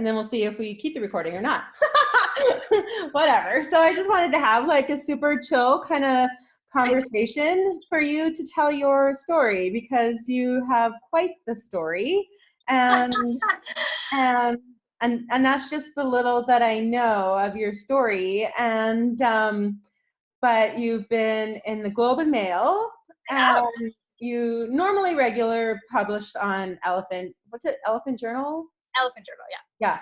and then we'll see if we keep the recording or not. Whatever. So I just wanted to have like a super chill kind of conversation for you to tell your story, because you have quite the story, and and that's just the little that I know of your story. And but you've been in the Globe and Mail, and you normally regular published on Elephant Journal? Elephant Journal, yeah.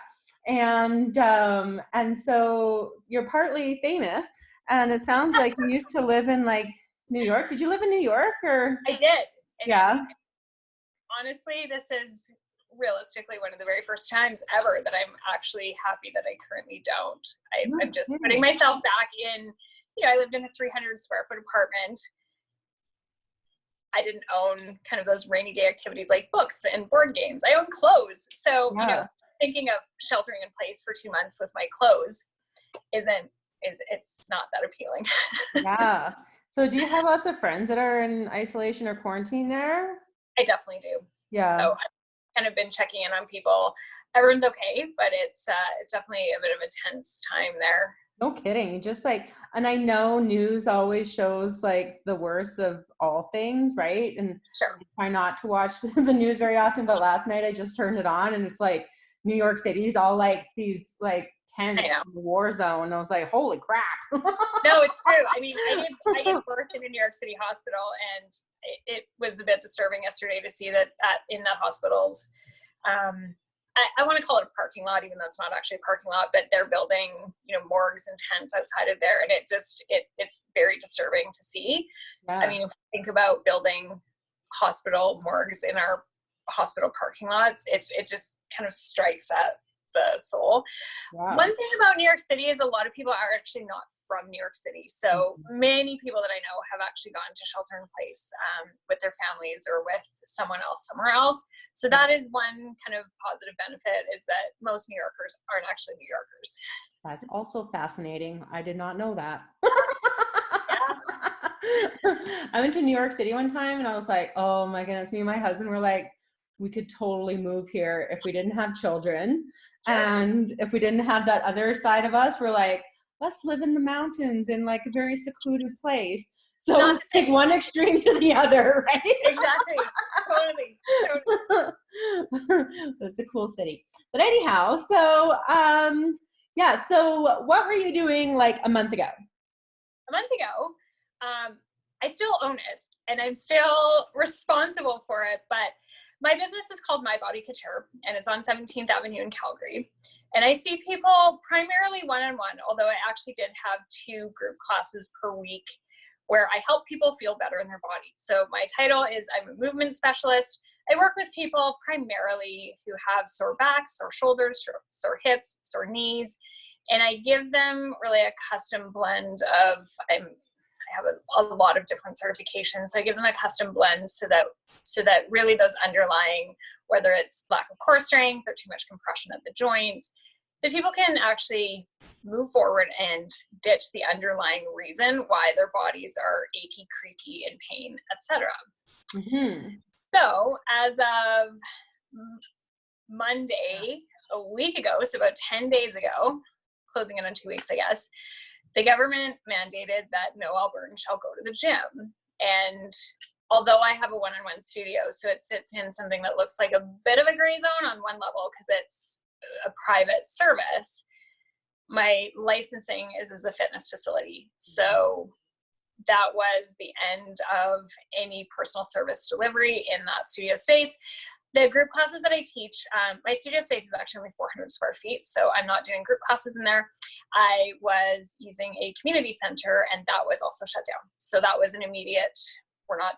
And so you're partly famous, and it sounds like you used to live in like New York. Did you live in New York, or? I did. Yeah. Honestly, this is realistically one of the very first times ever that I'm actually happy that I currently don't. I'm just putting myself back in, I lived in a 300 square foot apartment. I didn't own kind of those rainy day activities like books and board games. I own clothes. So, thinking of sheltering in place for 2 months with my clothes it's not that appealing. Yeah. So do you have lots of friends that are in isolation or quarantine there? I definitely do. Yeah. So I've kind of been checking in on people. Everyone's okay, but it's definitely a bit of a tense time there. No kidding. Just like, and I know news always shows like the worst of all things, right? And sure. I try not to watch the news very often, but last night I just turned it on, and it's like New York City's all like these like tents in the war zone. And I was like, holy crap. No, it's true. I mean, I gave birth in a New York City hospital, and it was a bit disturbing yesterday to see that in that hospital's, I want to call it a parking lot, even though it's not actually a parking lot, but they're building, morgues and tents outside of there. And it's very disturbing to see. Yeah. I mean, if we think about building hospital morgues in our hospital parking lots, it just kind of strikes at the soul. Wow. One thing about New York City is a lot of people are actually not from New York City. So many people that I know have actually gone to shelter in place with their families or with someone else somewhere else. So that is one kind of positive benefit, is that most New Yorkers aren't actually New Yorkers. That's also fascinating. I did not know that. I went to New York City one time, and I was like, oh my goodness, me and my husband were like, we could totally move here if we didn't have children. Sure. And if we didn't have that other side of us, we're like, let's live in the mountains in like a very secluded place. So it's like one extreme to the other, right? Exactly. Totally. It's a cool city. But anyhow, so so what were you doing like a month ago? A month ago, I still own it, and I'm still responsible for it, but my business is called My Body Couture, and it's on 17th Avenue in Calgary. And I see people primarily one-on-one, although I actually did have 2 group classes per week where I help people feel better in their body. So my title is I'm a movement specialist. I work with people primarily who have sore backs, sore shoulders, sore hips, sore knees, and I give them really a custom blend of, I have a lot of different certifications. So I give them a custom blend so that really those underlying, whether it's lack of core strength or too much compression at the joints, that people can actually move forward and ditch the underlying reason why their bodies are achy, creaky, in pain, etc. Mm-hmm. So as of Monday, a week ago, so about 10 days ago, closing in on 2 weeks, I guess, the government mandated that no Albertan shall go to the gym. And although I have a one-on-one studio, so it sits in something that looks like a bit of a gray zone on one level because it's a private service, my licensing is as a fitness facility. So that was the end of any personal service delivery in that studio space. The group classes that I teach, my studio space is actually only 400 square feet, so I'm not doing group classes in there. I was using a community center, and that was also shut down. So that was an immediate, we're not,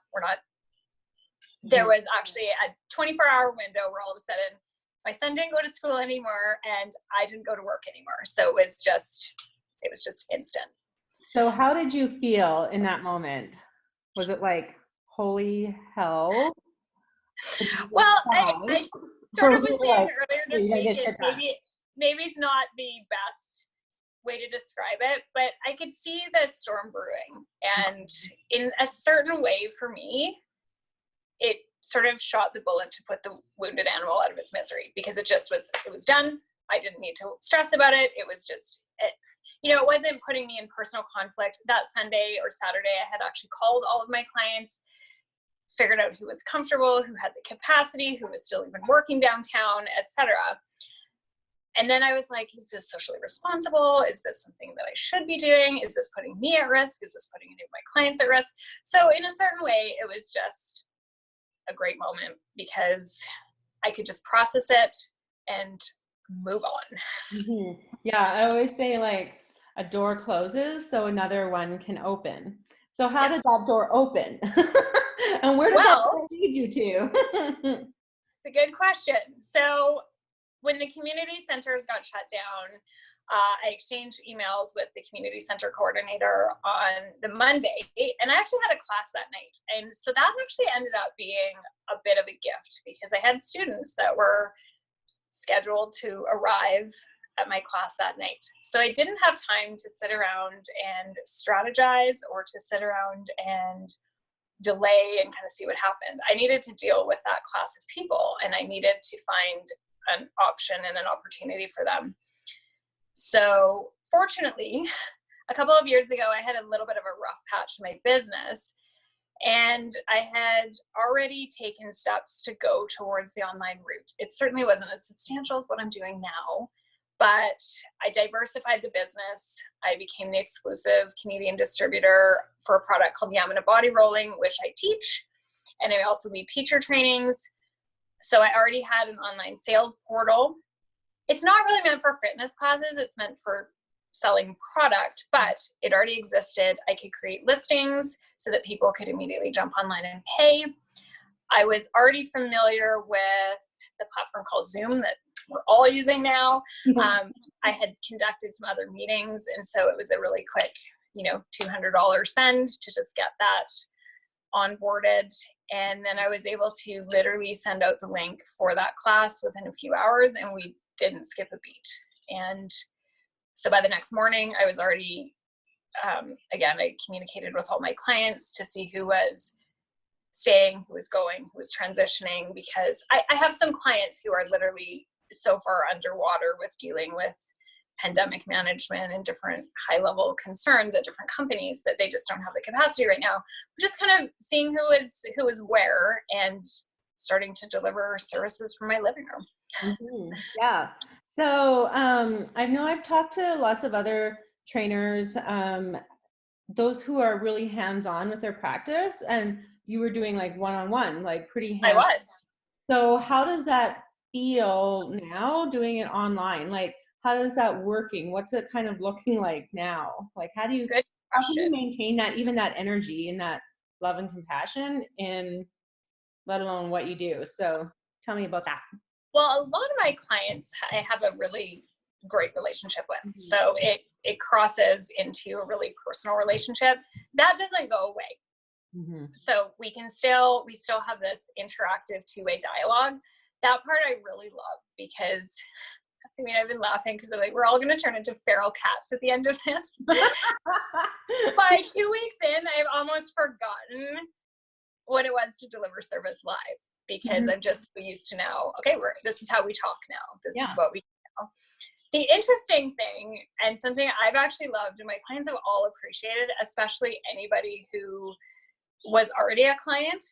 there was actually a 24-hour window where all of a sudden my son didn't go to school anymore, and I didn't go to work anymore. So it was just instant. So how did you feel in that moment? Was it like, holy hell? Well, I sort of was saying earlier this week, maybe it's not the best way to describe it, but I could see the storm brewing. And in a certain way for me, it sort of shot the bullet to put the wounded animal out of its misery, because it was done. I didn't need to stress about it. It was just, it wasn't putting me in personal conflict. That Sunday or Saturday, I had actually called all of my clients, figured out who was comfortable, who had the capacity, who was still even working downtown, etc. And then I was like, is this socially responsible? Is this something that I should be doing? Is this putting me at risk? Is this putting any of my clients at risk? So in a certain way, it was just a great moment because I could just process it and move on. Mm-hmm. Yeah, I always say like a door closes so another one can open. So how did that door open? And where did that door lead you to? It's a good question. So when the community centers got shut down, I exchanged emails with the community center coordinator on the Monday, and I actually had a class that night. And so that actually ended up being a bit of a gift because I had students that were scheduled to arrive at my class that night. So I didn't have time to sit around and strategize or to sit around and delay and kind of see what happened. I needed to deal with that class of people, and I needed to find an option and an opportunity for them. So fortunately, a couple of years ago, I had a little bit of a rough patch in my business, and I had already taken steps to go towards the online route. It certainly wasn't as substantial as what I'm doing now, but I diversified the business. I became the exclusive Canadian distributor for a product called Yamuna Body Rolling, which I teach, and I also lead teacher trainings. So I already had an online sales portal. It's not really meant for fitness classes. It's meant for selling product, but it already existed. I could create listings so that people could immediately jump online and pay. I was already familiar with the platform called Zoom that we're all using now. I had conducted some other meetings, and so it was a really quick, $200 spend to just get that onboarded. And then I was able to literally send out the link for that class within a few hours, and we didn't skip a beat. And so by the next morning, I was already, again, I communicated with all my clients to see who was staying, who was going, who was transitioning, because I have some clients who are literally so far underwater with dealing with pandemic management and different high-level concerns at different companies that they just don't have the capacity right now. We're just kind of seeing who is where and starting to deliver services from my living room. Mm-hmm. Yeah. So I know I've talked to lots of other trainers, those who are really hands-on with their practice, and you were doing like one-on-one, like pretty hands-on. I was. So how does that feel now doing it online? Like, how does that working? What's it kind of looking like now? Like, how can you maintain that, even that energy and that love and compassion in, let alone what you do? So tell me about that. Well, a lot of my clients I have a really great relationship with. Mm-hmm. So it crosses into a really personal relationship. That doesn't go away. Mm-hmm. So we still have this interactive two-way dialogue. That part I really love because, I've been laughing because I'm like, we're all going to turn into feral cats at the end of this. By 2 weeks in, I've almost forgotten what it was to deliver service live because I'm just used to now, okay, this is how we talk now. This is what we do. The interesting thing, and something I've actually loved and my clients have all appreciated, especially anybody who was already a client,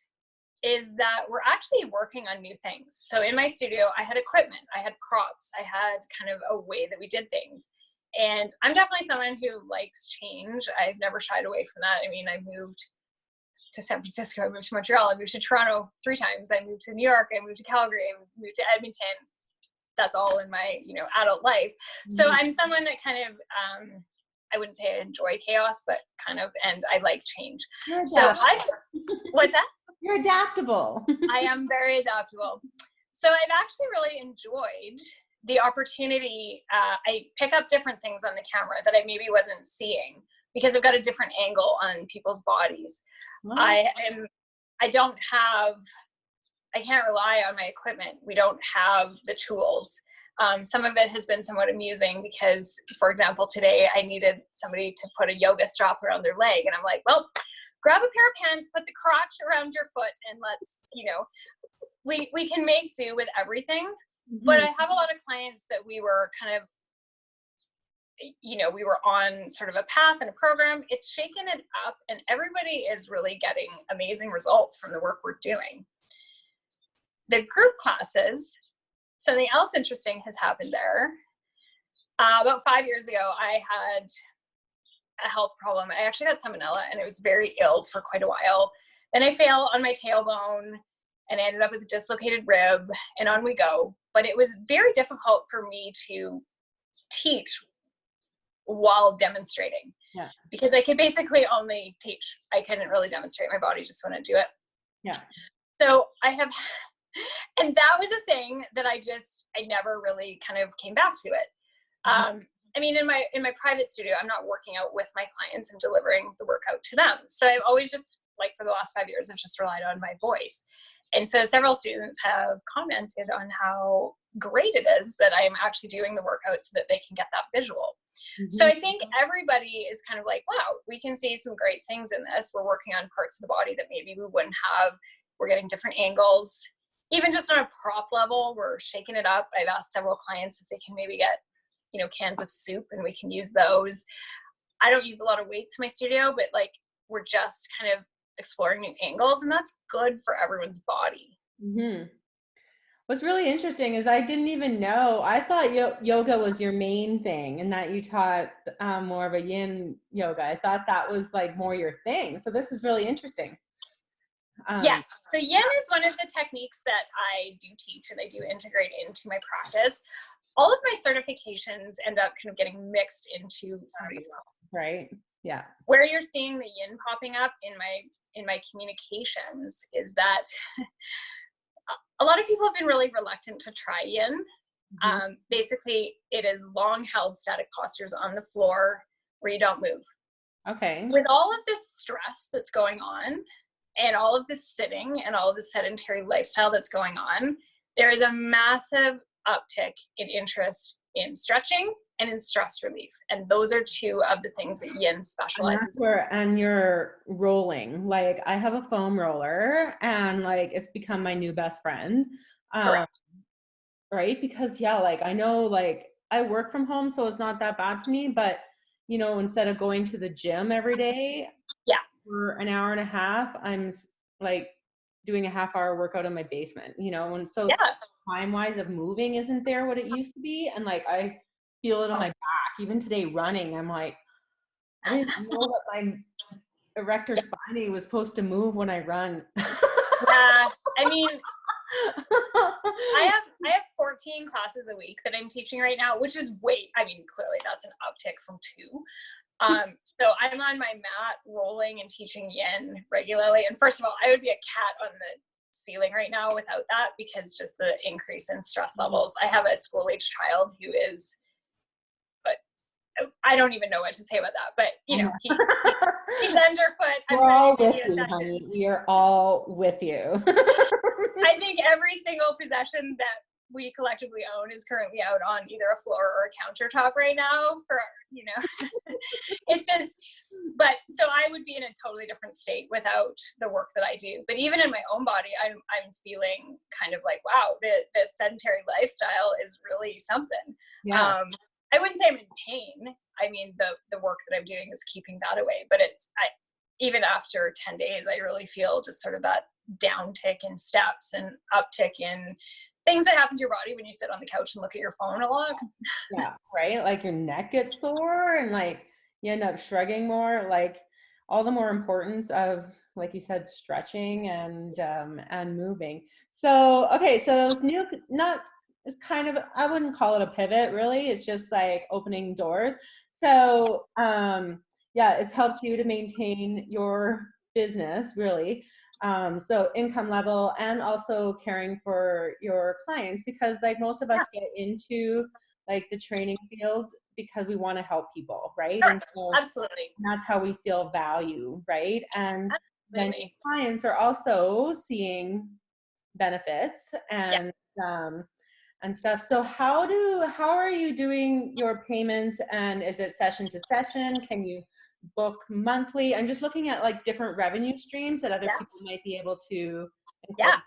is that we're actually working on new things. So in my studio, I had equipment, I had props, I had kind of a way that we did things. And I'm definitely someone who likes change. I've never shied away from that. I moved to San Francisco, I moved to Montreal, I moved to Toronto 3 times, I moved to New York, I moved to Calgary, I moved to Edmonton. That's all in my, adult life. So I'm someone that kind of, I wouldn't say I enjoy chaos, but kind of, and I like change. So what's that? You're adaptable. I am very adaptable. So I've actually really enjoyed the opportunity. I pick up different things on the camera that I maybe wasn't seeing because I've got a different angle on people's bodies. Wow. I can't rely on my equipment. We don't have the tools. Some of it has been somewhat amusing because, for example, today I needed somebody to put a yoga strap around their leg. And I'm like, well, grab a pair of pants, put the crotch around your foot, and let's, we can make do with everything. But I have a lot of clients that we were kind of, we were on sort of a path and a program. It's shaken it up, and everybody is really getting amazing results from the work we're doing. The group classes, something else interesting has happened there. About 5 years ago, I had a health problem. I actually got salmonella, and I was very ill for quite a while. Then I fell on my tailbone, and I ended up with a dislocated rib, and on we go. But it was very difficult for me to teach while demonstrating, because I could basically only teach. I couldn't really demonstrate. My body just wouldn't do it. So and that was a thing that I never really kind of came back to it. I mean, in my private studio, I'm not working out with my clients and delivering the workout to them. So I've always just, like, for the last 5 years, I've just relied on my voice. And so several students have commented on how great it is that I'm actually doing the workout so that they can get that visual. So I think everybody is kind of like, wow, we can see some great things in this. We're working on parts of the body that maybe we wouldn't have. We're getting different angles. Even just on a prop level, we're shaking it up. I've asked several clients if they can maybe get, cans of soup, and we can use those. I don't use a lot of weights in my studio, but like, we're just kind of exploring new angles, and that's good for everyone's body. What's really interesting is I didn't even know. I thought yoga was your main thing, and that you taught more of a Yin Yoga. I thought that was like more your thing. So this is really interesting. Yes. So Yin is one of the techniques that I do teach, and I do integrate into my practice. All of my certifications end up kind of getting mixed into somebody's practice. Right. Yeah. Where you're seeing the Yin popping up in my communications is that a lot of people have been really reluctant to try Yin. Basically, it is long held static postures on the floor where you don't move. Okay. With all of this stress that's going on, and all of this sitting and all of the sedentary lifestyle that's going on, there is a massive uptick in interest in stretching and in stress relief. And those are two of the things that Yin specializes in. And you're rolling. Like, I have a foam roller, and like, it's become my new best friend. Correct. Right? Because like, I know, like, I work from home, so it's not that bad for me, but instead of going to the gym every day for an hour and a half, I'm like doing a half-hour workout in my basement, and so time-wise of moving isn't there what it used to be. And like, I feel it on my back. Even today running, I'm like, I didn't know that my erector spinae was supposed to move when I run. I mean, I have 14 classes a week that I'm teaching right now, which is clearly that's an uptick from 2. So I'm on my mat rolling and teaching Yin regularly. And first of all, I would be a cat on the ceiling right now without that, because just the increase in stress levels. I have a school-age child who is, but I don't even know what to say about that, but he's underfoot. We're all with you, honey. We are all with you. I think every single possession that we collectively own is currently out on either a floor or a countertop right now it's just, but so I would be in a totally different state without the work that I do. But even in my own body, I'm feeling kind of like, wow, the sedentary lifestyle is really something. I wouldn't say I'm in pain. I mean, the work that I'm doing is keeping that away, but even after 10 days, I really feel just sort of that downtick in steps and uptick in things that happen to your body when you sit on the couch and look at your phone a lot. Yeah, right? Like, your neck gets sore, and like, you end up shrugging more. Like, all the more importance of, like you said, stretching and moving. So, okay, so it's it's kind of, I wouldn't call it a pivot, really. It's just like opening doors. So, it's helped you to maintain your business, really. So income level, and also caring for your clients, because like, most of us get into like the training field because we want to help people, right? Sure. And so Absolutely. that's how we feel value, right? And then Absolutely. clients are also seeing benefits and stuff. So how are you doing your payments, and is it session to session? Can you book monthly? I'm just looking at like different revenue streams that other people might be able to incorporate.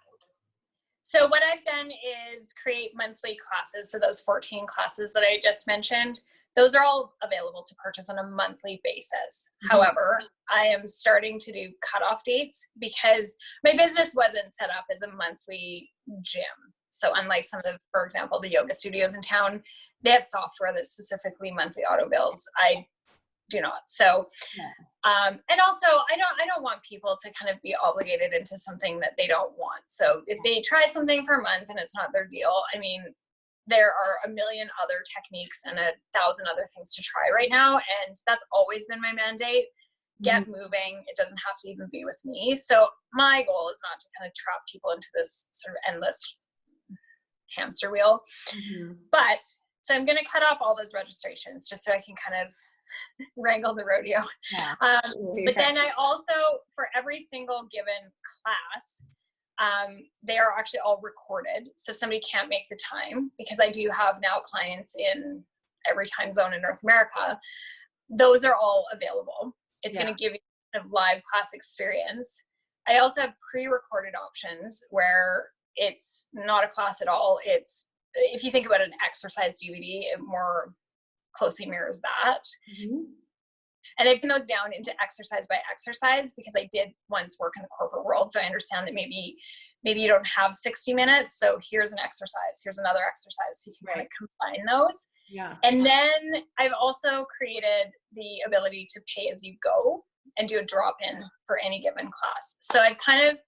So what I've done is create monthly classes. So those 14 classes that I just mentioned, those are all available to purchase on a monthly basis. However, I am starting to do cutoff dates because my business wasn't set up as a monthly gym. So unlike some of the, for example, the yoga studios in town, they have software that's specifically monthly auto bills. I do not. So, and also I don't want people to kind of be obligated into something that they don't want. So if they try something for a month and it's not their deal, I mean, there are a million other techniques and 1,000 other things to try right now. And that's always been my mandate. Get moving. It doesn't have to even be with me. So my goal is not to kind of trap people into this sort of endless hamster wheel. But so I'm going to cut off all those registrations just so I can kind of wrangle the rodeo. But then I also, for every single given class, they are actually all recorded. So if somebody can't make the time, because I do have now clients in every time zone in North America, those are all available. It's going to give you kind of live class experience. I also have pre-recorded options where it's not a class at all. It's, if you think about an exercise DVD, it more closely mirrors that. And I've put those down into exercise by exercise because I did once work in the corporate world. So I understand that maybe you don't have 60 minutes. So here's an exercise, here's another exercise. So you can kind of combine those. And then I've also created the ability to pay as you go and do a drop-in for any given class. So I've kind of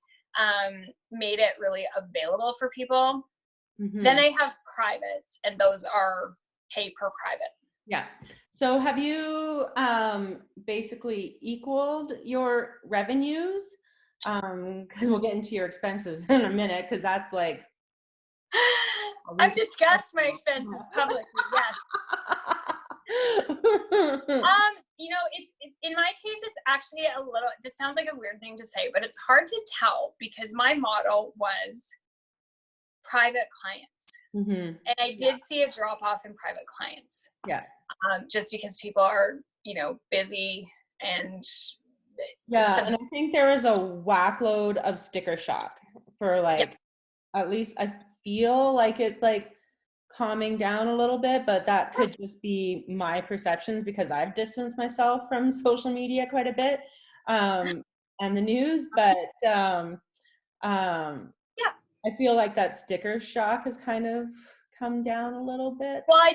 made it really available for people. Then I have privates, and those are pay per private. So have you basically equaled your revenues? Because we'll get into your expenses in a minute, because that's like... I've discussed my expenses publicly, yes. You know, it's in my case, it's actually a little, this sounds like a weird thing to say, but it's hard to tell because my model was private clients. And I did see a drop off in private clients. Just because people are, you know, busy and and I think there was a whackload of sticker shock for like, at least I feel like it's like calming down a little bit, but that could just be my perceptions because I've distanced myself from social media quite a bit, and the news, but I feel like that sticker shock has kind of come down a little bit. Well, I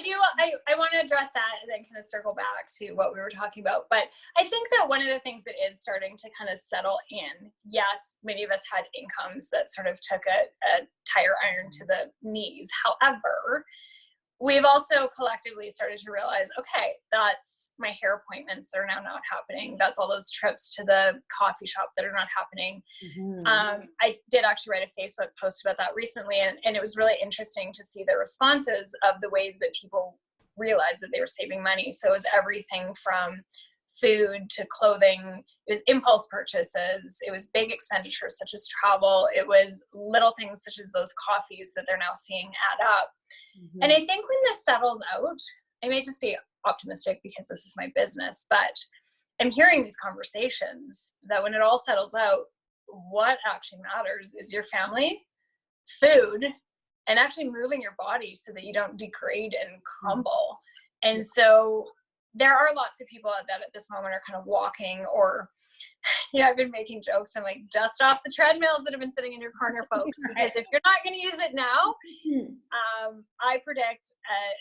want to address that and then kind of circle back to what we were talking about. But I think that one of the things that is starting to kind of settle in, yes, many of us had incomes that sort of took a tire iron to the knees. However, we've also collectively started to realize, okay, that's my hair appointments that are now not happening. That's all those trips to the coffee shop that are not happening. I did actually write a Facebook post about that recently, and it was really interesting to see the responses of the ways that people realized that they were saving money. So it was everything from food to clothing. It was impulse purchases. It was big expenditures such as travel. It was little things such as those coffees that they're now seeing add up. And I think when this settles out, I may just be optimistic because this is my business, but I'm hearing these conversations that when it all settles out, what actually matters is your family, food, and actually moving your body so that you don't degrade and crumble. And so there are lots of people that at this moment are kind of walking, or, you know, I've been making jokes. I'm like, dust off the treadmills that have been sitting in your corner, folks, because if you're not going to use it now, I predict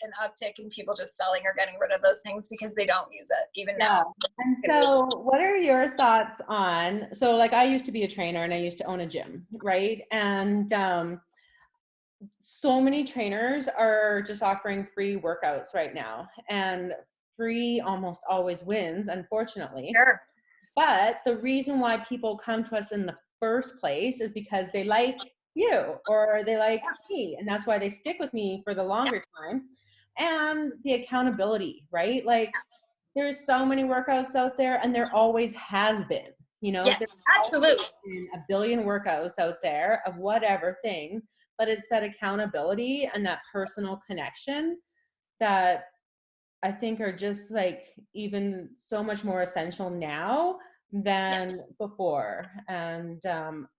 an uptick in people just selling or getting rid of those things because they don't use it even now. And so what are your thoughts on, so like I used to be a trainer and I used to own a gym, right? And so many trainers are just offering free workouts right now, and free almost always wins, unfortunately. But the reason why people come to us in the first place is because they like you or they like me, and that's why they stick with me for the longer time. And the accountability, right? Like there's so many workouts out there, and there always has been, you know, yes, absolutely, been a billion workouts out there of whatever thing, but it's that accountability and that personal connection that I think are just like even so much more essential now than before. And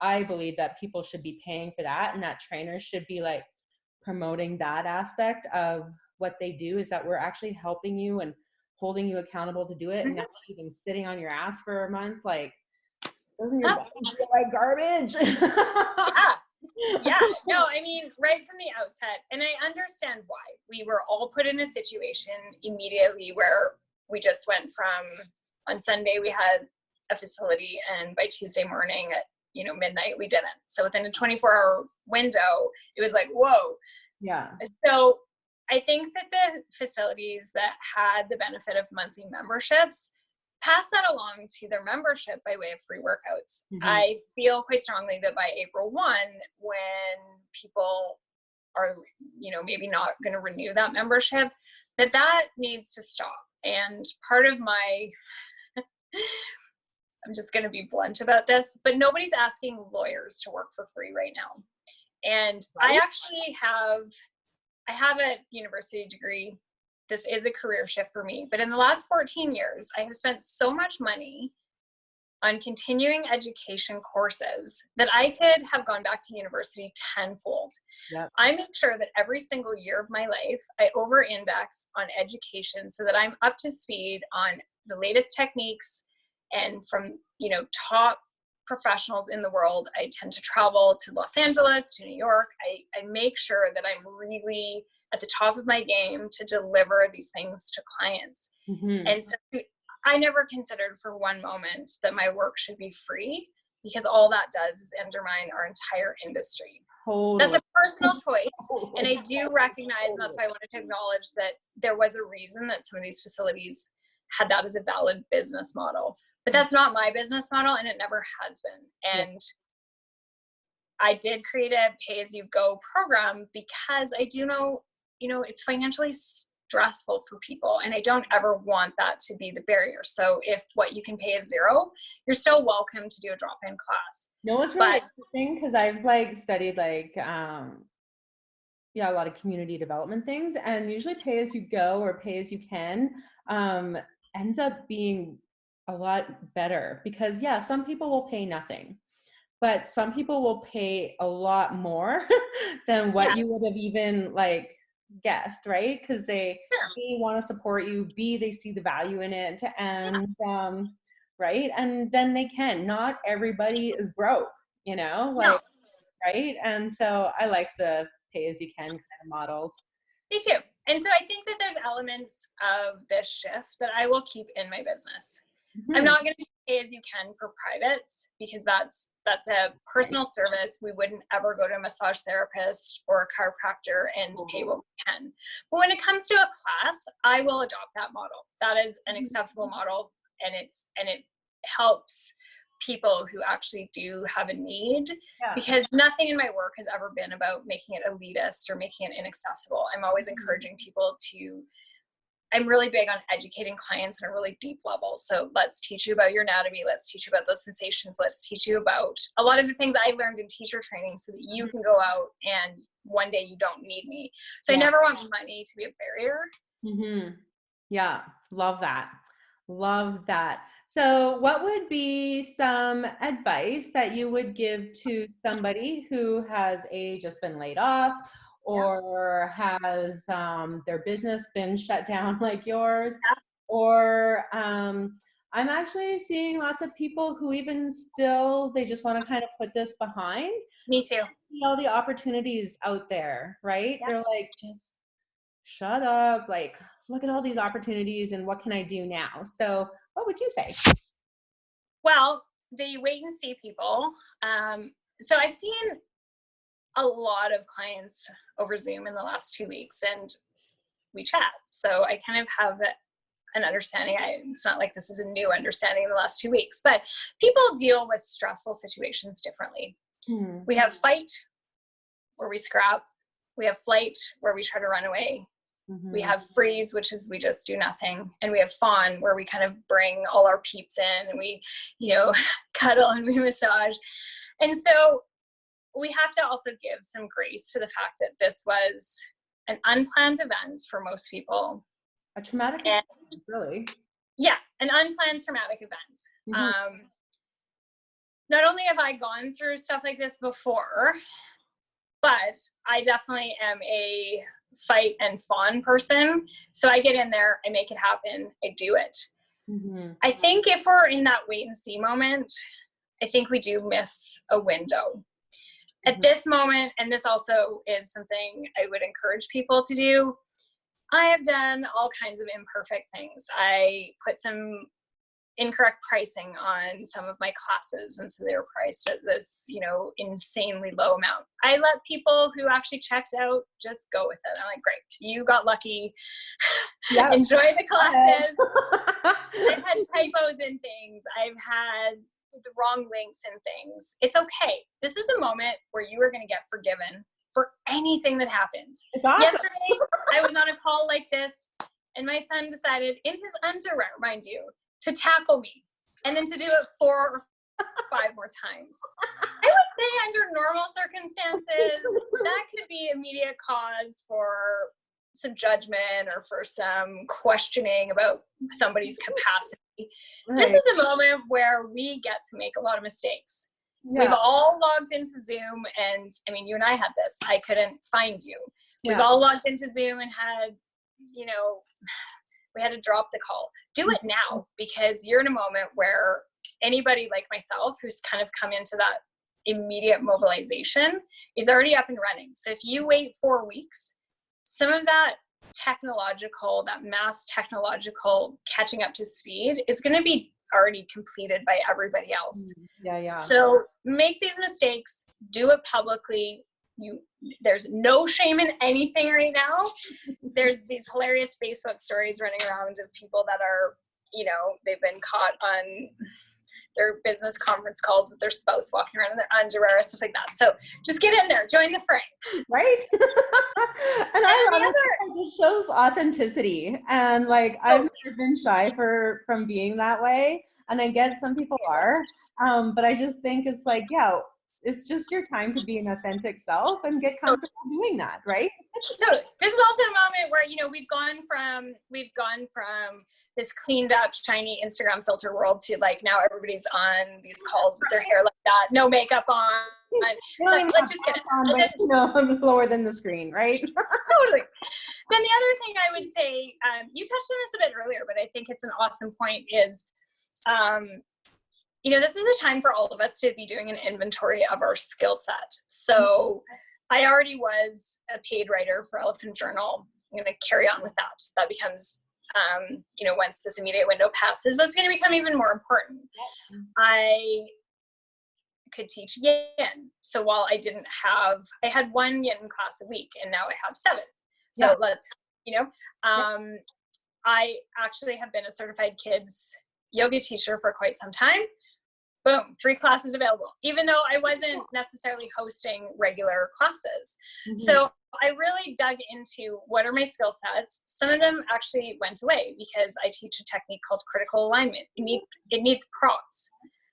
I believe that people should be paying for that, and that trainers should be like promoting that aspect of what they do, is that we're actually helping you and holding you accountable to do it, and not even sitting on your ass for a month. Like, doesn't your body feel like garbage? Yeah, no, I mean, right from the outset, and I understand why. We were all put in a situation immediately where we just went from, on Sunday we had a facility, and by Tuesday morning at, midnight we didn't. So within a 24-hour window, it was like, whoa. Yeah. So I think that the facilities that had the benefit of monthly memberships pass that along to their membership by way of free workouts. I feel quite strongly that by April 1, when people are, maybe not going to renew that membership, that needs to stop. And part of my, I'm just going to be blunt about this, but nobody's asking lawyers to work for free right now. And I actually I have a university degree. This is a career shift for me. But in the last 14 years, I have spent so much money on continuing education courses that I could have gone back to university tenfold. Yep. I make sure that every single year of my life, I over-index on education so that I'm up to speed on the latest techniques, and from, top professionals in the world. I tend to travel to Los Angeles, to New York. I make sure that I'm really at the top of my game to deliver these things to clients. And so I never considered for one moment that my work should be free, because all that does is undermine our entire industry. That's a personal choice. And I do recognize, and that's why I wanted to acknowledge that there was a reason that some of these facilities had that as a valid business model. But that's not my business model, and it never has been. And I did create a pay-as-you-go program because I do know, it's financially stressful for people, and I don't ever want that to be the barrier. So if what you can pay is $0, you're still welcome to do a drop-in class. No, it's really interesting, because I've studied a lot of community development things, and usually pay as you go or pay as you can ends up being a lot better, because some people will pay nothing, but some people will pay a lot more than what you would have even guessed, right? Because they A, want to support you, B, they see the value in it, and right, and then they can. Not everybody is broke, right? And so I like the pay as you can kind of models. Me too. And so I think that there's elements of this shift that I will keep in my business. I'm not going to pay as you can for privates, because that's a personal service. We wouldn't ever go to a massage therapist or a chiropractor and pay what we can. But when it comes to a class, I will adopt that model. That is an acceptable model, and it helps people who actually do have a need, because nothing in my work has ever been about making it elitist or making it inaccessible. I'm always encouraging people I'm really big on educating clients on a really deep level. So let's teach you about your anatomy. Let's teach you about those sensations. Let's teach you about a lot of the things I learned in teacher training, so that you can go out and one day you don't need me. So I never want money to be a barrier. Yeah, love that. Love that. So what would be some advice that you would give to somebody who has just been laid off, or has their business been shut down like yours? Or I'm actually seeing lots of people who even still, they just want to kind of put this behind. Me too. See all the opportunities out there, right? They're like, just shut up, look at all these opportunities, and what can I do now? So what would you say? Well, the wait and see people. So I've seen a lot of clients over Zoom in the last 2 weeks, and we chat. So I kind of have an understanding. It's not like this is a new understanding in the last 2 weeks, but people deal with stressful situations differently. We have fight, where we scrap. We have flight, where we try to run away. We have freeze, which is we just do nothing. And we have fawn, where we kind of bring all our peeps in, and we, cuddle and we massage. And so we have to also give some grace to the fact that this was an unplanned event for most people. A traumatic event, really. Yeah. an unplanned traumatic event. Not only have I gone through stuff like this before, but I definitely am a fight and fawn person. So I get in there, I make it happen, I do it. I think if we're in that wait and see moment, I think we do miss a window. At this moment, and this also is something I would encourage people to do, I have done all kinds of imperfect things. I put some incorrect pricing on some of my classes, and so they were priced at this, you know, insanely low amount. I let people who actually checked out just go with it. I'm like, great, you got lucky. Yep. Enjoy the classes. I've had typos in things. I've had the wrong links in things. It's okay. This is a moment where you are going to get forgiven for anything that happens. Awesome. Yesterday, I was on a call like this, and my son decided, in his underwear, mind you, to tackle me, and then to do it 4 or 5 more times. I would say under normal circumstances, that could be immediate cause for some judgment or for some questioning about somebody's capacity. Right. This is a moment where we get to make a lot of mistakes. Yeah. We've all logged into Zoom, and I mean, you and I had this. I couldn't find you. Yeah. We've all logged into Zoom and had, you know, we had to drop the call. Do it now, because you're in a moment where anybody like myself who's kind of come into that immediate mobilization is already up and running. So if you wait 4 weeks, some of that technological, that mass technological catching up to speed is going to be already completed by everybody else. Yeah. So make these mistakes, do it publicly. There's no shame in anything right now. There's these hilarious Facebook stories running around of people that are, you know, they've been caught on their business conference calls with their spouse walking around in their underwear, stuff like that. So just get in there, join the fray. Right? And I love it because it shows authenticity. And like, I've never been shy from being that way. And I get some people are, but I just think it's like, yeah, it's just your time to be an authentic self and get comfortable doing that, right? Totally. This is also a moment where, you know, we've gone from this cleaned up, shiny Instagram filter world to like now everybody's on these calls with their hair like that, no makeup on. Let's just get it on, but, you know, I'm lower than the screen, right? Totally. Then the other thing I would say, you touched on this a bit earlier, but I think it's an awesome point is, you know, this is the time for all of us to be doing an inventory of our skill set. So I already was a paid writer for Elephant Journal. I'm going to carry on with that. That becomes, you know, once this immediate window passes, that's going to become even more important. I could teach Yin. So while I had 1 Yin class a week, and now I have 7. So let's, you know, I actually have been a certified kids yoga teacher for quite some time. Boom, 3 classes available, even though I wasn't necessarily hosting regular classes. So I really dug into what are my skill sets. Some of them actually went away because I teach a technique called critical alignment. It needs props.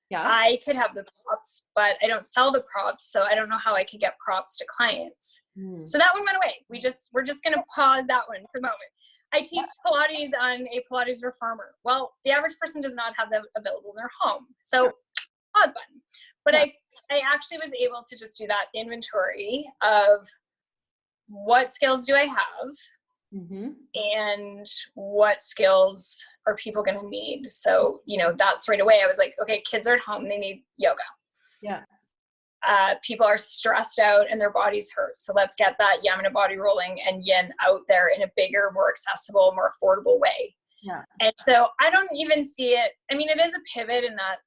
Yeah. I could have the props, but I don't sell the props, so I don't know how I could get props to clients. So that one went away. we're just going to pause that one for the moment. I teach Pilates on a Pilates reformer. Well, the average person does not have them available in their home. So pause button. But I actually was able to just do that inventory of what skills do I have and what skills are people going to need. So, you know, that's right away. I was like, okay, kids are at home. They need yoga. Yeah. People are stressed out and their bodies hurt. So let's get that Yamuna body rolling and Yin out there in a bigger, more accessible, more affordable way. Yeah. And so I don't even see it. I mean, it is a pivot in that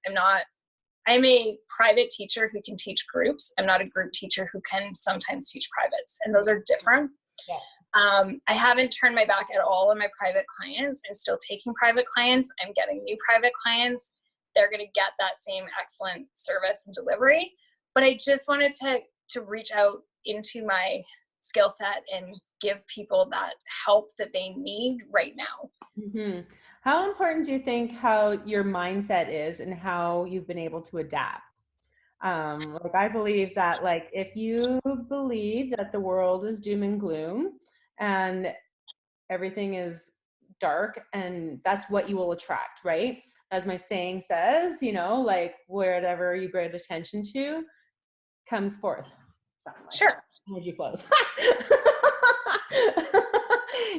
I'm a private teacher who can teach groups. I'm not a group teacher who can sometimes teach privates, and those are different. Yeah. I haven't turned my back at all on my private clients. I'm still taking private clients. I'm getting new private clients. They're going to get that same excellent service and delivery. But I just wanted to reach out into my skill set and give people that help that they need right now. How important do you think how your mindset is and how you've been able to adapt? Like I believe that like if you believe that the world is doom and gloom and everything is dark, and that's what you will attract, right? As my saying says, you know, like whatever you bring attention to comes forth. Something like Sure. energy flows.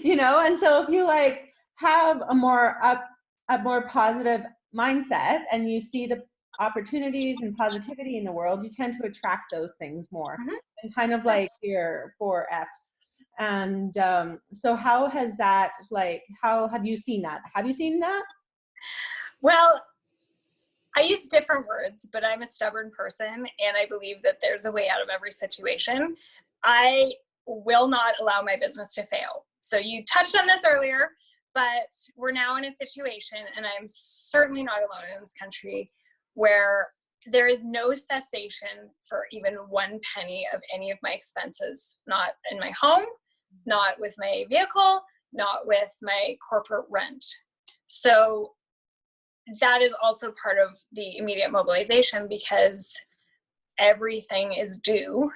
You know, and so if you like have a more positive mindset and you see the opportunities and positivity in the world, you tend to attract those things more. Mm-hmm. And kind of like your 4 Fs. And so how has that, like, how have you seen that? Have you seen that? Well, I use different words, but I'm a stubborn person, and I believe that there's a way out of every situation. I will not allow my business to fail. So you touched on this earlier, but we're now in a situation, and I'm certainly not alone in this country, where there is no cessation for even 1 penny of any of my expenses, not in my home, not with my vehicle, not with my corporate rent. So that is also part of the immediate mobilization, because everything is due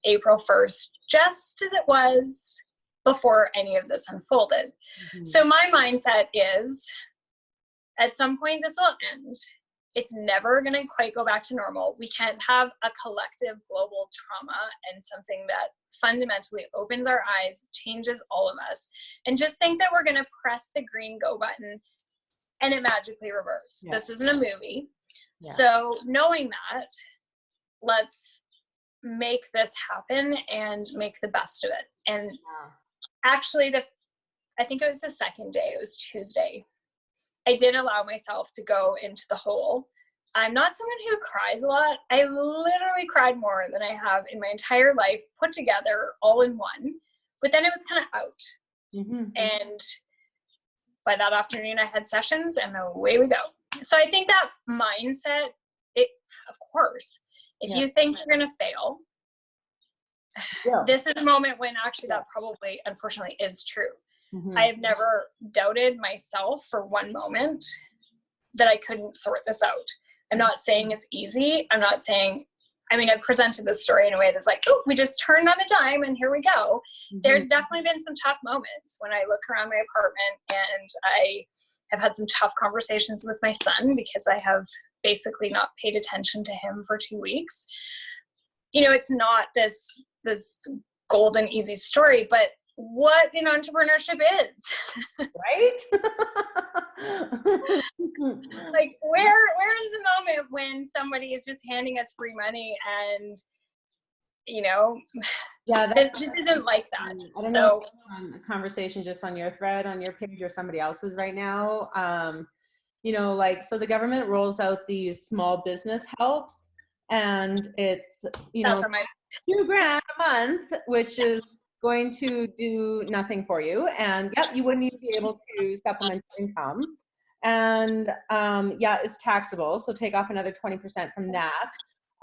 April 1st, just as it was before any of this unfolded. Mm-hmm. So my mindset is, at some point this will end. It's never going to quite go back to normal. We can't have a collective global trauma and something that fundamentally opens our eyes, changes all of us, and just think that we're going to press the green go button and it magically reverses. Yeah. This isn't a movie. Yeah. So knowing that, let's make this happen and make the best of it. And actually, I think it was the second day, it was Tuesday, I did allow myself to go into the hole. I'm not someone who cries a lot. I literally cried more than I have in my entire life put together all in one. But then it was kind of out. Mm-hmm. And by that afternoon, I had sessions, and away we go. So I think that mindset, of course, if you think you're going to fail, this is a moment when actually that probably, unfortunately, is true. Mm-hmm. I have never doubted myself for one moment that I couldn't sort this out. I'm not saying it's easy. I'm not saying, I've presented this story in a way that's like, oh, we just turned on a dime and here we go. Mm-hmm. There's definitely been some tough moments when I look around my apartment, and I have had some tough conversations with my son because I have basically not paid attention to him for 2 weeks. You know, it's not this golden, easy story, but what an entrepreneurship is. Right? Like, where is the moment when somebody is just handing us free money and, you know, this isn't like that. I don't know if a conversation just on your thread, on your page, or somebody else's right now. You know, like, so the government rolls out these small business helps, and it's, you know, $2,000 a month, which is going to do nothing for you. And you wouldn't even be able to supplement your income. And it's taxable. So take off another 20% from that.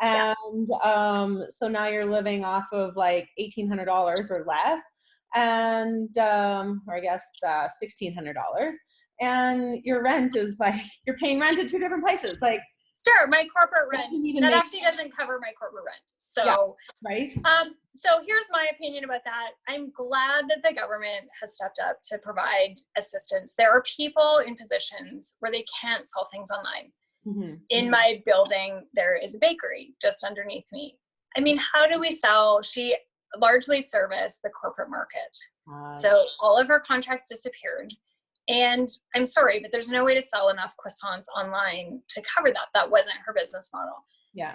And so now you're living off of like $1,800 or less. And, or I guess $1,600. And your rent is like, you're paying rent at 2 different places. Like, sure, my corporate rent, that actually doesn't cover my corporate rent. So, right. So here's my opinion about that. I'm glad that the government has stepped up to provide assistance. There are people in positions where they can't sell things online. Mm-hmm. In my building, there is a bakery just underneath me. How do we sell? She largely serviced the corporate market. So all of her contracts disappeared. And I'm sorry, but there's no way to sell enough croissants online to cover that. That wasn't her business model. Yeah.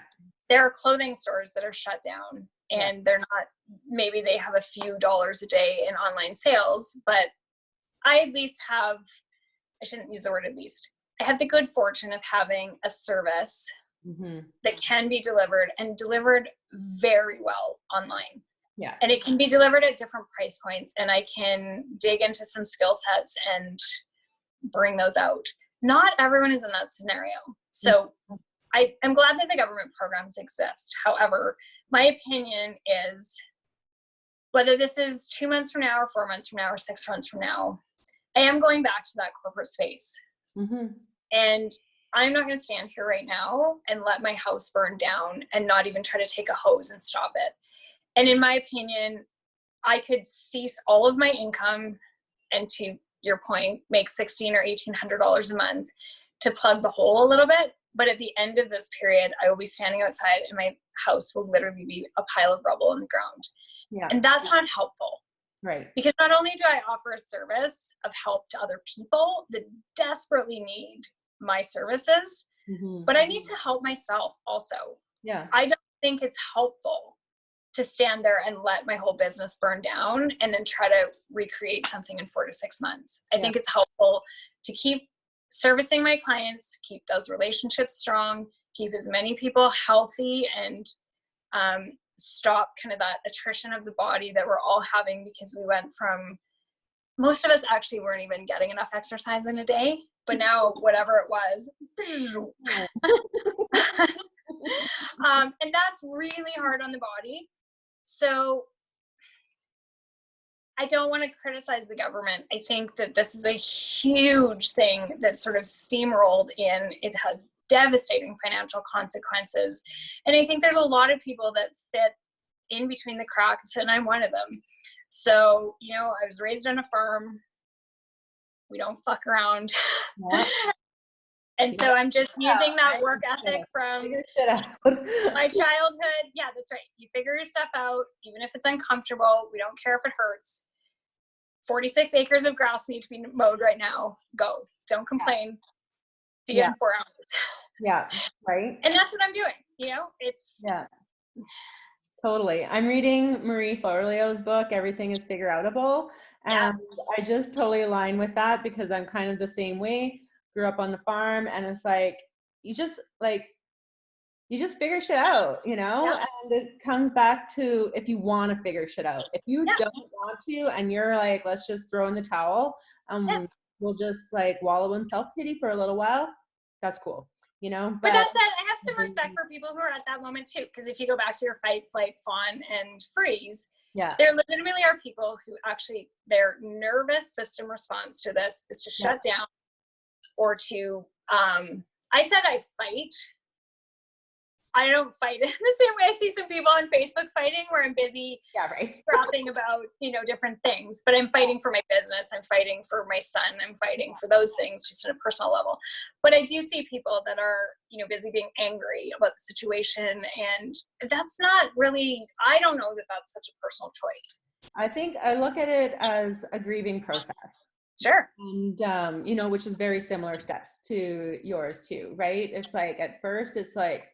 There are clothing stores that are shut down, and they're not, maybe they have a few dollars a day in online sales, but I at least have, I shouldn't use the word at least, I have the good fortune of having a service that can be delivered, and delivered very well online. Yeah. And it can be delivered at different price points, and I can dig into some skill sets and bring those out. Not everyone is in that scenario. So I'm glad that the government programs exist. However, my opinion is, whether this is 2 months from now or 4 months from now or 6 months from now, I am going back to that corporate space. Mm-hmm. And I'm not going to stand here right now and let my house burn down and not even try to take a hose and stop it. And in my opinion, I could cease all of my income and to your point, make $1,600 or $1,800 a month to plug the hole a little bit. But at the end of this period, I will be standing outside and my house will literally be a pile of rubble in the ground. Yeah. And that's not helpful. Right. Because not only do I offer a service of help to other people that desperately need my services, but I need to help myself also. Yeah. I don't think it's helpful to stand there and let my whole business burn down and then try to recreate something in 4 to 6 months. I think it's helpful to keep servicing my clients, keep those relationships strong, keep as many people healthy, and stop kind of that attrition of the body that we're all having, because we went from, most of us actually weren't even getting enough exercise in a day, but now whatever it was, and that's really hard on the body. So I don't want to criticize the government. I think that this is a huge thing that sort of steamrolled in. It has devastating financial consequences. And I think there's a lot of people that fit in between the cracks, and I'm one of them. So, you know, I was raised on a farm. We don't fuck around. Yeah. And so I'm just using that work ethic from my childhood. Yeah, that's right. You figure your stuff out, even if it's uncomfortable. We don't care if it hurts. 46 acres of grass need to be mowed right now. Go. Don't complain. See you in 4 hours. Yeah, right. And that's what I'm doing. You know, it's. Yeah. Totally. I'm reading Marie Forleo's book, Everything is Figure Outable. And I just totally align with that, because I'm kind of the same way. Grew up on the farm, and it's like, you just figure shit out, you know? And it comes back to, if you want to figure shit out. If you don't want to, and you're like, let's just throw in the towel, we'll just like wallow in self-pity for a little while. That's cool. You know, but that said, I have some respect for people who are at that moment too. Because if you go back to your fight, flight, fawn, and freeze, there legitimately are people who actually, their nervous system response to this is to shut down, or to, I said I fight. I don't fight in the same way I see some people on Facebook fighting, where I'm busy scrapping about, you know, different things, but I'm fighting for my business. I'm fighting for my son. I'm fighting for those things just on a personal level. But I do see people that are, you know, busy being angry about the situation. And that's not really, I don't know that that's such a personal choice. I think I look at it as a grieving process. Sure. And, you know, which is very similar steps to yours too, right? It's like, at first it's like,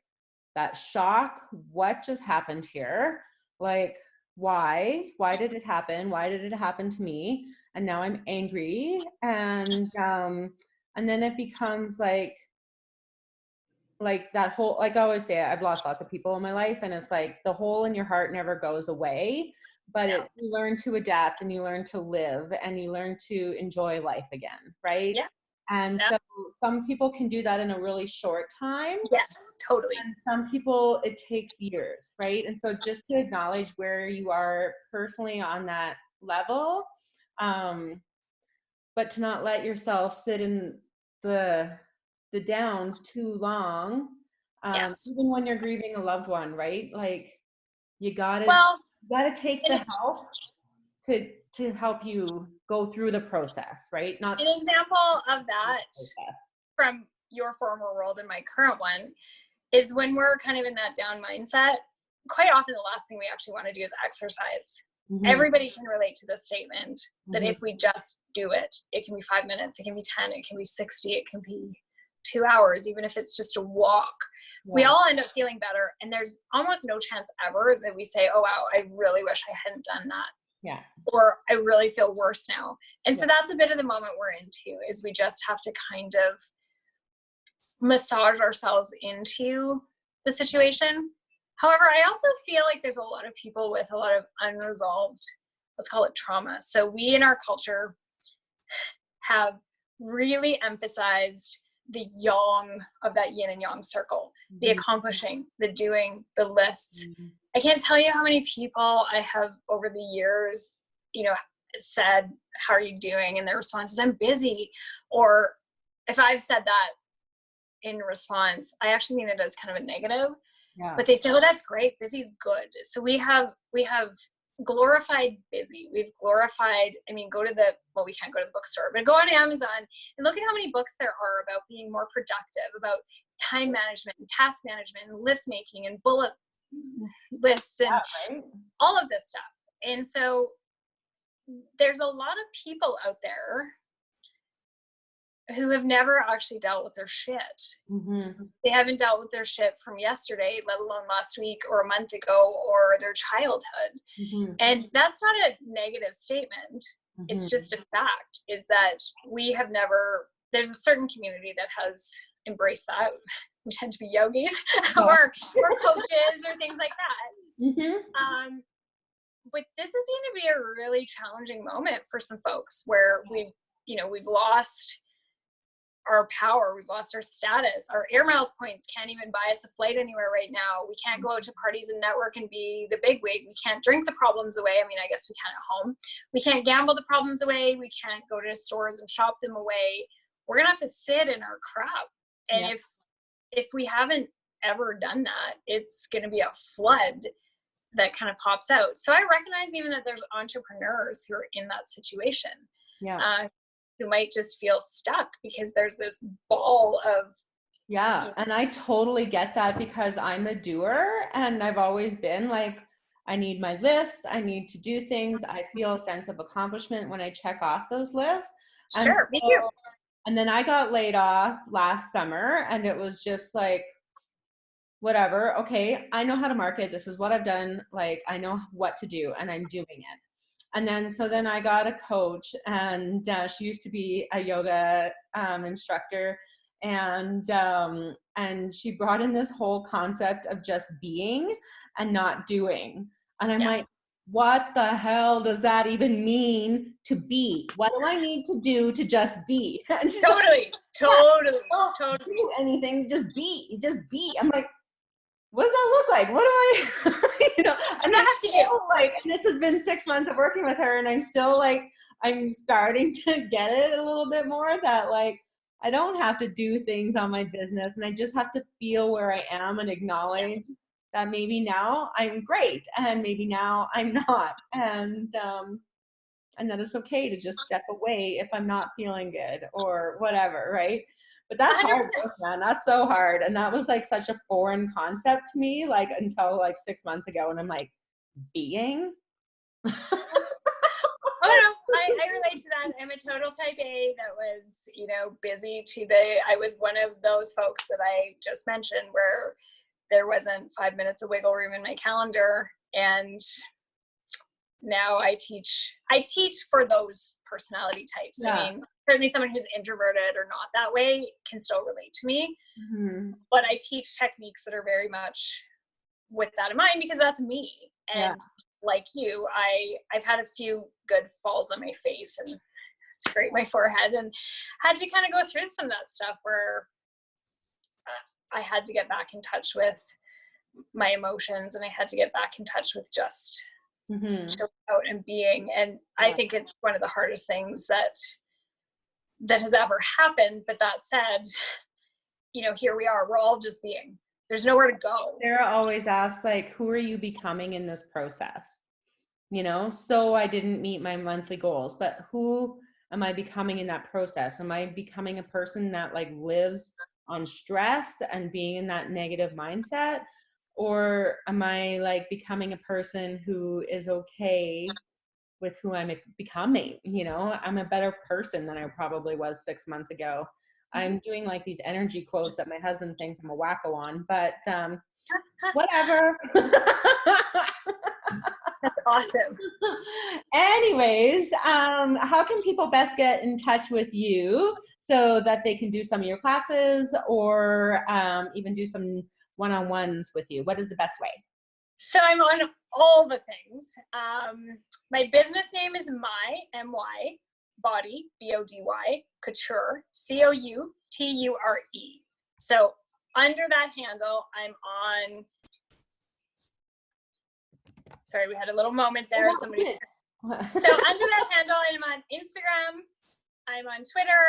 that shock, what just happened here? Like, why did it happen? Why did it happen to me? And now I'm angry. And then it becomes like that whole, like I always say, I've lost lots of people in my life, and it's like the hole in your heart never goes away, but you learn to adapt, and you learn to live, and you learn to enjoy life again. Right. Yeah. And so some people can do that in a really short time. Yes, totally. And some people, it takes years, right? And so just to acknowledge where you are personally on that level, but to not let yourself sit in the downs too long, even when you're grieving a loved one, right? Like, you gotta take the help to help you go through the process, right? Not an example of that from your former world and my current one is when we're kind of in that down mindset, quite often the last thing we actually want to do is exercise. Everybody can relate to this statement that if we just do it, it can be 5 minutes, it can be 10, it can be 60, it can be 2 hours, even if it's just a walk. We all end up feeling better. And there's almost no chance ever that we say, oh, wow, I really wish I hadn't done that. Yeah. Or I really feel worse now. And so that's a bit of the moment we're into, is we just have to kind of massage ourselves into the situation. However, I also feel like there's a lot of people with a lot of unresolved, let's call it trauma. So we in our culture have really emphasized the yang of that yin and yang circle, the accomplishing, the doing, the lists. I can't tell you how many people I have over the years, you know, said, how are you doing? And their response is, I'm busy. Or if I've said that in response, I actually mean it as kind of a negative, but they say, oh, that's great. Busy's good. So we have glorified busy. We've glorified, I mean, we can't go to the bookstore, but go on Amazon and look at how many books there are about being more productive, about time management and task management and list making and bullet lists and all of this stuff. And so there's a lot of people out there who have never actually dealt with their shit. They haven't dealt with their shit from yesterday, let alone last week or a month ago or their childhood. And that's not a negative statement. It's just a fact, is that we have never, there's a certain community that has embraced that. We tend to be yogis or coaches or things like that. But this is going to be a really challenging moment for some folks where we've lost our power, we've lost our status, our air miles points can't even buy us a flight anywhere right now. We can't go out to parties and network and be the big wig. We can't drink the problems away. I mean, I guess we can at home. We can't gamble the problems away. We can't go to stores and shop them away. We're gonna have to sit in our crap. And if we haven't ever done that, it's gonna be a flood that kind of pops out. So I recognize even that there's entrepreneurs who are in that situation. Who might just feel stuck because there's this ball of. And I totally get that, because I'm a doer and I've always been like, I need my list, I need to do things. I feel a sense of accomplishment when I check off those lists. Sure, me too. And then I got laid off last summer and it was just like, whatever, okay, I know how to market. This is what I've done. Like, I know what to do and I'm doing it. And then I got a coach, and she used to be a yoga instructor, and she brought in this whole concept of just being and not doing. And I'm like, what the hell does that even mean, to be? What do I need to do to just be? And she's totally don't do anything, just be. I'm like, what does that look like? What do I, and I have to do, like, and this has been 6 months of working with her, and I'm still like, I'm starting to get it a little bit more, that like, I don't have to do things on my business, and I just have to feel where I am and acknowledge that maybe now I'm great and maybe now I'm not. And that it's okay to just step away if I'm not feeling good or whatever, right? But that's 100%. hard work, man. That's so hard. And that was like such a foreign concept to me, like until like 6 months ago. And I'm like, being? Oh no, I relate to that. I'm a total type A that was, busy I was one of those folks that I just mentioned where there wasn't 5 minutes of wiggle room in my calendar. And now I teach for those personality types. I mean, certainly someone who's introverted or not that way can still relate to me. But I teach techniques that are very much with that in mind, because that's me. And like you, I've had a few good falls on my face and scrape my forehead, and had to kind of go through some of that stuff where I had to get back in touch with my emotions, and I had to get back in touch with just chill out and being. And I think it's one of the hardest things that has ever happened. But that said, here we are, we're all just being. There's nowhere to go. Sarah always asks, like, who are you becoming in this process? So I didn't meet my monthly goals, but who am I becoming in that process? Am I becoming a person that like lives on stress and being in that negative mindset? Or am I like becoming a person who is okay with who I'm becoming? I'm a better person than I probably was 6 months ago. I'm doing like these energy quotes that my husband thinks I'm a wacko on, but whatever. That's awesome. Anyways, how can people best get in touch with you so that they can do some of your classes or even do some one-on-ones with you? What is the best way? So I'm on all the things. My business name is my body, BODY, couture, COUTURE. So under that handle, I'm on. Sorry, we had a little moment there. So under that handle, I'm on Instagram, I'm on Twitter,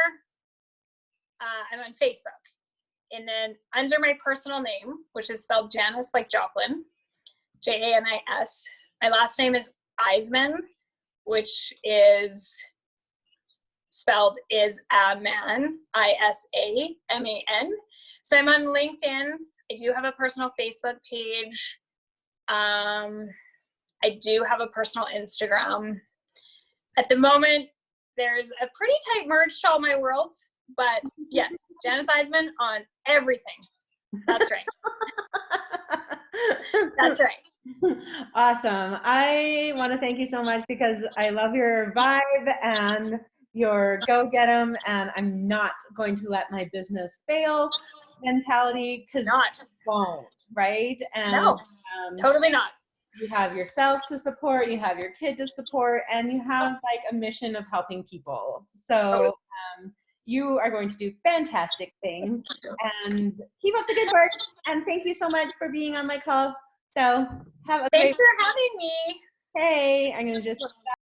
I'm on Facebook. And then under my personal name, which is spelled Janice like Joplin, Janis, my last name is Isman, which is spelled is a man, ISAMAN. So I'm on LinkedIn. I do have a personal Facebook page. I do have a personal Instagram. At the moment, there's a pretty tight merge to all my worlds, but yes, Janice Eisman on everything. That's right. That's right. Awesome. I want to thank you so much because I love your vibe and your go get 'em, and I'm not going to let my business fail mentality, because it won't, right? And no, totally not. You have yourself to support, you have your kid to support, and you have like a mission of helping people. So you are going to do fantastic things, and keep up the good work. And thank you so much for being on my call. So have a Thanks for having me. Hey, I'm going to just